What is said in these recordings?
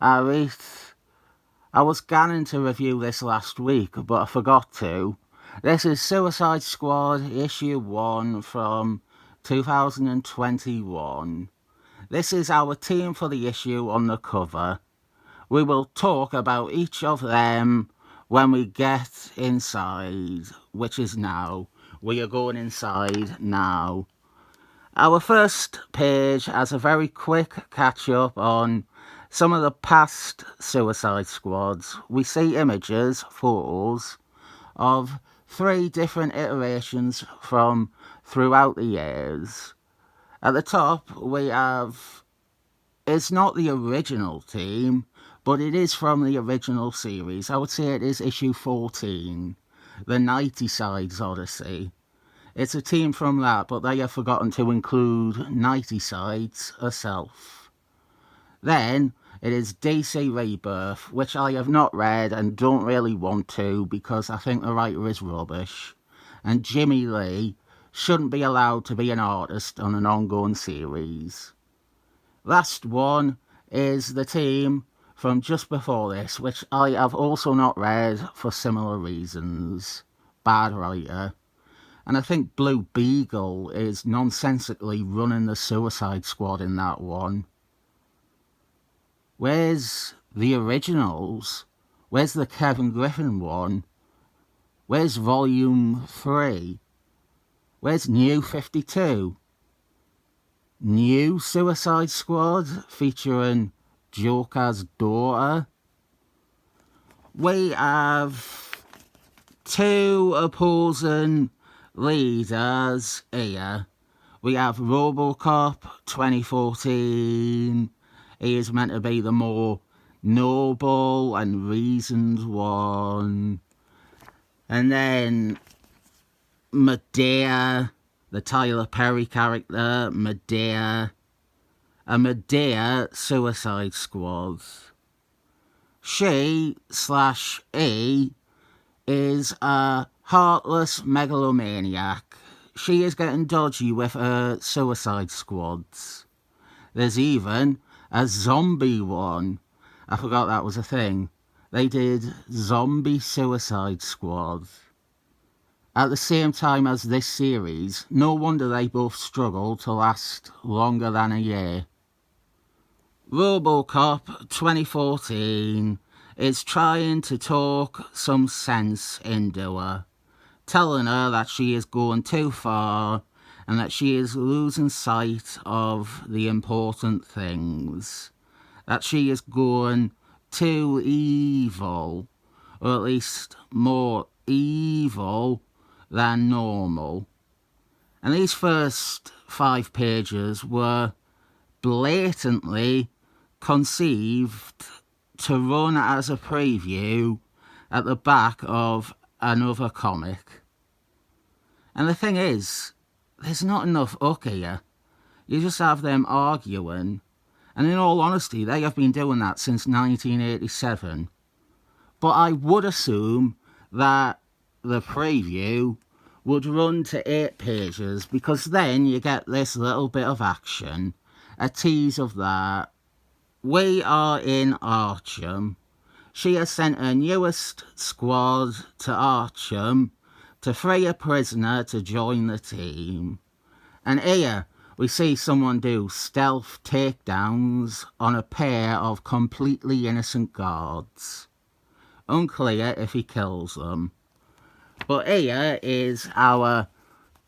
I was ganning to review this last week, but I forgot to. This is Suicide Squad issue 1 from 2021. This is our team for the issue on the cover. We will talk about each of them when we get inside, which is now. We are going inside now. Our first page has a very quick catch-up on some of the past Suicide Squads. We see images, photos, of 3 different iterations from throughout the years. At the top, we have, it's not the original team, but it is from the original series. I would say it is issue 14, the Nightyside's Odyssey. It's a team from that, but they have forgotten to include Nightyside's herself. Then, it is DC Rebirth, which I have not read and don't really want to because I think the writer is rubbish. And Jimmy Lee shouldn't be allowed to be an artist on an ongoing series. Last one is the team from just before this, which I have also not read for similar reasons. Bad writer. And I think Blue Beetle is nonsensically running the Suicide Squad in that one. Where's the originals? Where's the Kevin Griffin one? Where's Volume 3? Where's New 52? New Suicide Squad featuring Joker's daughter? We have 2 opposing leaders here. We have RoboCop 2014. He is meant to be the more noble and reasoned one. And then Medea, the Tyler Perry character, Medea. A Medea Suicide Squad. She/E is a heartless megalomaniac. She is getting dodgy with her Suicide Squads. There's even a zombie one. I forgot that was a thing. They did Zombie Suicide Squad. At the same time as this series, no wonder they both struggled to last longer than a year. RoboCop 2014 is trying to talk some sense into her, telling her that she is going too far and that she is losing sight of the important things, that she is going too evil, or at least more evil than normal. And these first 5 pages were blatantly conceived to run as a preview at the back of another comic. And the thing is, there's not enough hook here. You just have them arguing, and in all honesty, they have been doing that since 1987. But I would assume that the preview would run to 8 pages, because then you get this little bit of action, a tease of that. We are in Arkham. She has sent her newest squad to Arkham to free a prisoner to join the team. And here we see someone do stealth takedowns on a pair of completely innocent guards. Unclear if he kills them. But here is our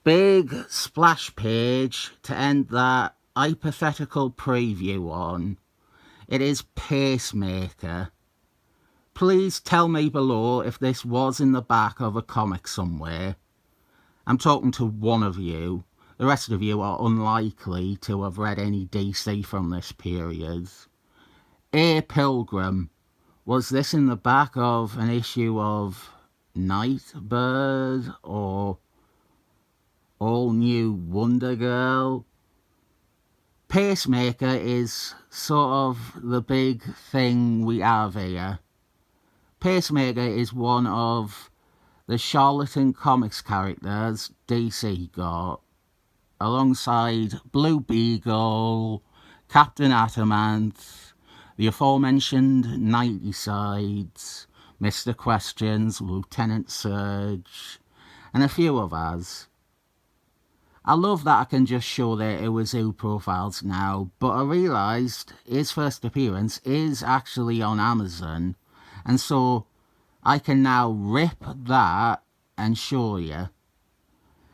big splash page to end that hypothetical preview on. It is Peacemaker. Please tell me below if this was in the back of a comic somewhere. I'm talking to one of you. The rest of you are unlikely to have read any DC from this period. A. Pilgrim. Was this in the back of an issue of Nightbird or All New Wonder Girl? Peacemaker is sort of the big thing we have here. Peacemaker is one of the charlatan comics characters DC got, alongside Blue Beetle, Captain Atomant, The aforementioned 90 sides, Mr. Questions, Lieutenant Surge, and a few others. I love that I can just show their Who is Who profiles now, but I realised his first appearance is actually on Amazon, and so I can now rip that and show you.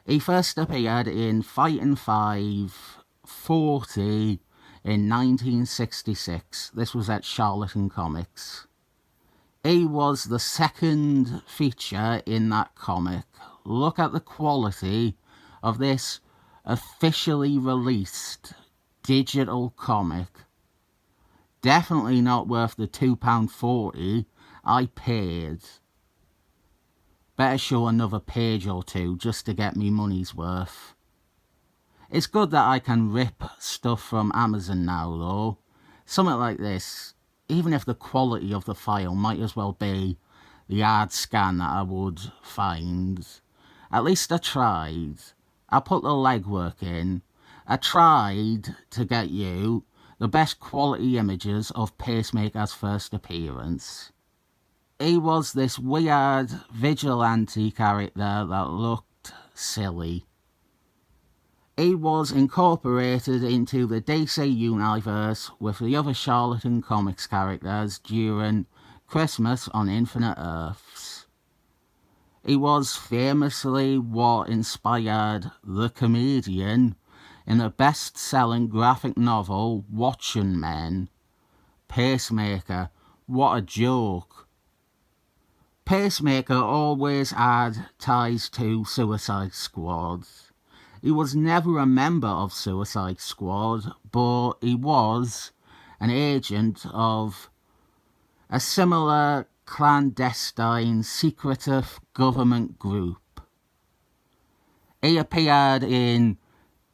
He first appeared in Fighting 540 in 1966. This was at Charlatan Comics. He was the second feature in that comic. Look at the quality of this officially released digital comic. Definitely not worth the £2.40 I paid. Better show another page or two just to get me money's worth. It's good that I can rip stuff from Amazon now though. Something like this, even if the quality of the file might as well be the hard scan that I would find. At least I tried. I put the legwork in. I tried to get you the best quality images of Peacemaker's first appearance. He was this weird vigilante character that looked silly. He was incorporated into the DC universe with the other Charlatan Comics characters during Christmas on Infinite Earths. He was famously what inspired the comedian in the best-selling graphic novel Watching Men. Peacemaker, what a joke. Peacemaker always had ties to Suicide Squad. He was never a member of Suicide Squad, but he was an agent of a similar clandestine, secretive government group. He appeared in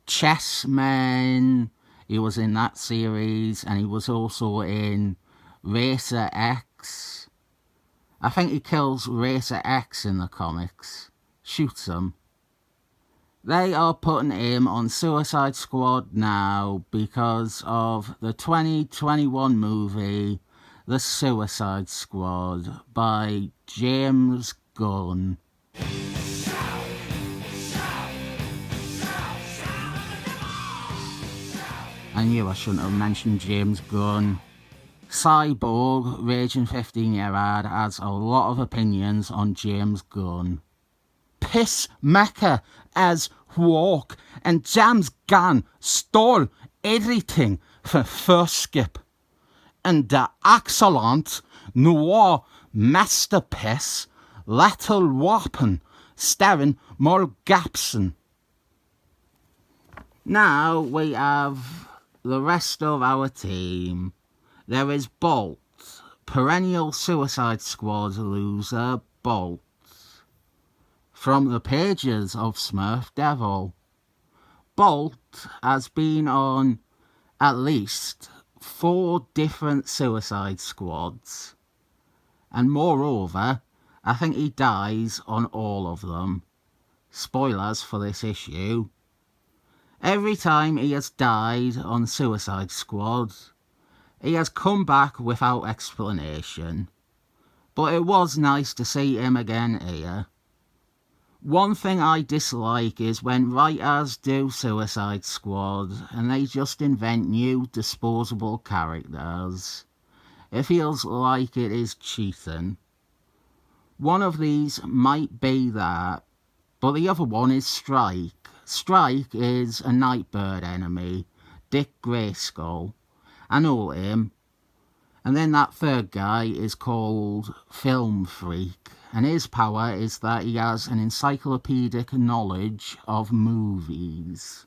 Chessmen, he was in that series, and he was also in Racer X. I think he kills Racer X in the comics, shoots him. They are putting him on Suicide Squad now because of the 2021 movie The Suicide Squad by James Gunn. I knew I shouldn't have mentioned James Gunn. Cyborg, Raging 15-year-old, has a lot of opinions on James Gunn. Peacemaker as Walk and James Gunn stole everything for first skip. And the excellent noir masterpiece Lethal Weapon starring Mel Gibson. Now we have the rest of our team. There is Bolt, perennial Suicide Squad loser Bolt, from the pages of Smurf Devil. Bolt has been on at least 4 different Suicide Squads, and moreover, I think he dies on all of them. Spoilers for this issue. Every time he has died on Suicide Squad, he has come back without explanation. But it was nice to see him again here. One thing I dislike is when writers do Suicide Squad and they just invent new disposable characters. It feels like it is cheating. One of these might be that, but the other one is Strike. Strike is a Nightbird enemy, Dick Grayskull. I know him. And then that third guy is called Film Freak, and his power is that he has an encyclopedic knowledge of movies.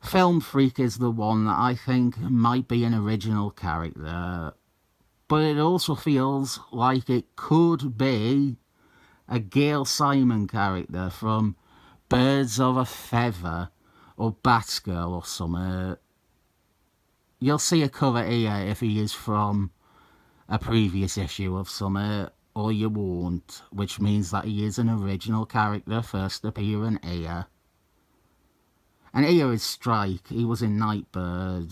Film Freak is the one that I think might be an original character, but it also feels like it could be a Gail Simon character from Birds of a Feather or Batgirl or something. You'll see a cover here if he is from a previous issue of something, or you won't, which means that he is an original character first appearing here. And here is Strike. He was in Nightbird.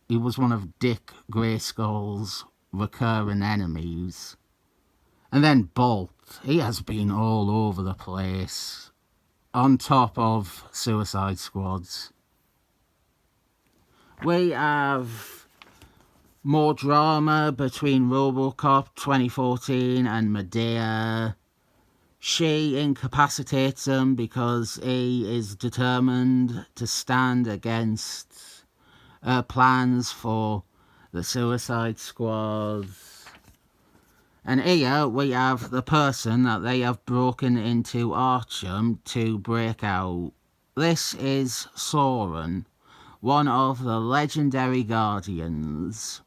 He was one of Dick Grayskull's recurring enemies. And then Bolt, he has been all over the place, on top of Suicide Squads. We have more drama between RoboCop 2014 and Medea. She incapacitates him because he is determined to stand against her plans for the Suicide Squad. And here we have the person that they have broken into Arkham to break out. This is Soren, one of the legendary Guardians.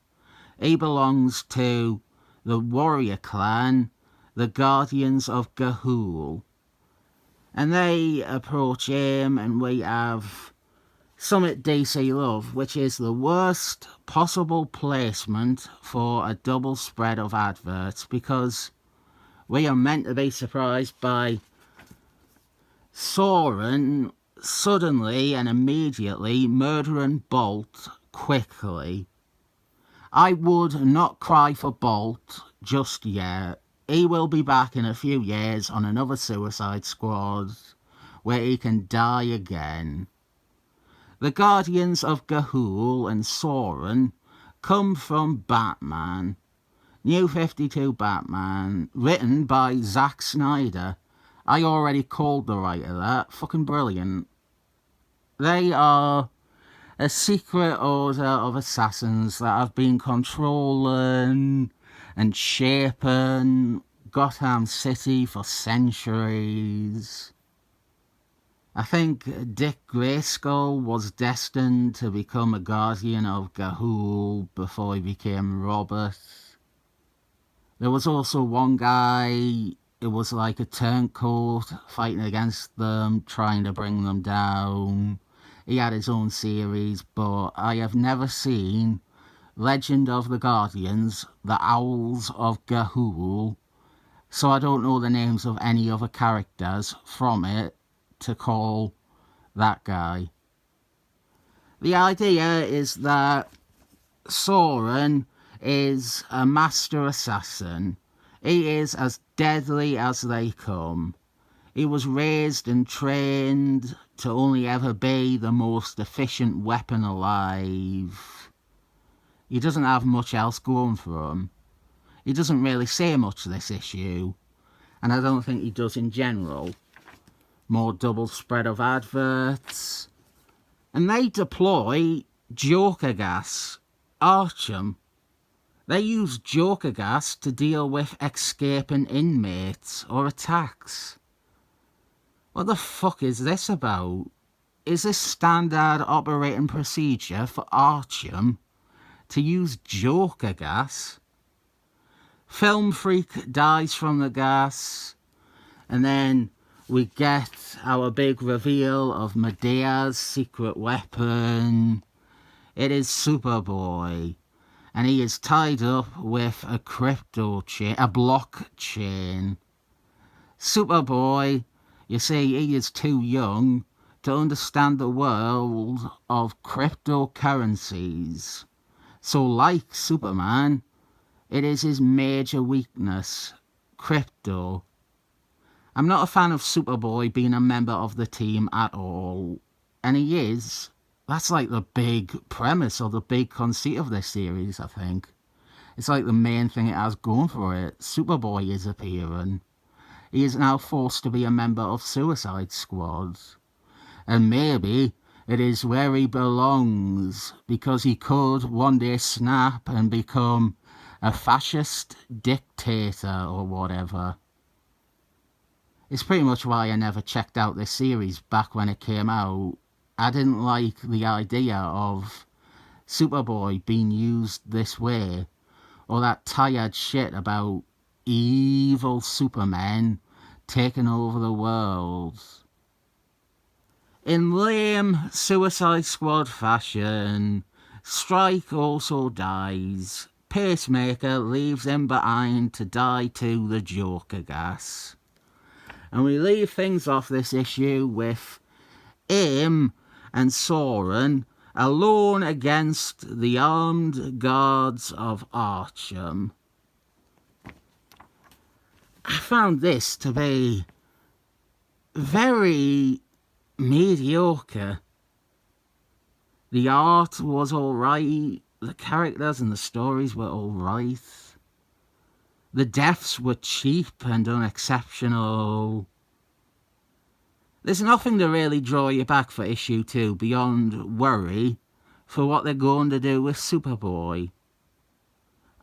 He belongs to the warrior clan, the Guardians of Ga'Hoole. And they approach him, and we have Summit DC Love, which is the worst possible placement for a double spread of adverts, because we are meant to be surprised by Soren suddenly and immediately murdering Bolt quickly. I would not cry for Bolt just yet. He will be back in a few years on another Suicide Squad where he can die again. The Guardians of Ga'Hoole and Soren come from Batman, New 52 Batman, written by Zack Snyder. I already called the writer that. Fucking brilliant. They are a secret order of assassins that have been controlling and shaping Gotham City for centuries. I think Dick Grayskull was destined to become a Guardian of Ga'Hoole before he became Robert. There was also one guy, it was like a turncoat fighting against them, trying to bring them down. He had his own series, but I have never seen Legend of the Guardians, the Owls of Ga'Hoole, so I don't know the names of any other characters from it to call that guy. The idea is that Soren is a master assassin. He is as deadly as they come. He was raised and trained to only ever be the most efficient weapon alive. He doesn't have much else going for him. He doesn't really say much this issue, and I don't think he does in general. More double spread of adverts. And they deploy Joker gas. Arkham. They use Joker gas to deal with escaping inmates or attacks. What the fuck is this about? Is this standard operating procedure for Arkham to use Joker gas? Film Freak dies from the gas, and then we get our big reveal of Medea's secret weapon. It is Superboy, and he is tied up with a crypto chain, a blockchain. Superboy, you see, he is too young to understand the world of cryptocurrencies. So like Superman, it is his major weakness, crypto. I'm not a fan of Superboy being a member of the team at all. And he is. That's like the big premise or the big conceit of this series, I think. It's like the main thing it has going for it. Superboy is appearing. He is now forced to be a member of Suicide Squad. And maybe it is where he belongs, because he could one day snap and become a fascist dictator or whatever. It's pretty much why I never checked out this series back when it came out. I didn't like the idea of Superboy being used this way, or that tired shit about evil Supermen taking over the world. In lame Suicide Squad fashion, Strike also dies. Peacemaker leaves him behind to die to the Joker gas. And we leave things off this issue with him and Soren alone against the armed guards of Archam. I found this to be very mediocre. The art was alright, the characters and the stories were alright. The deaths were cheap and unexceptional. There's nothing to really draw you back for issue 2 beyond worry for what they're going to do with Superboy.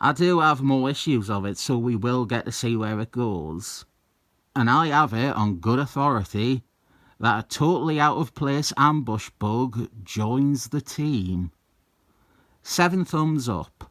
I do have more issues of it, so we will get to see where it goes. And I have it on good authority that a totally out of place ambush bug joins the team. 7 thumbs up.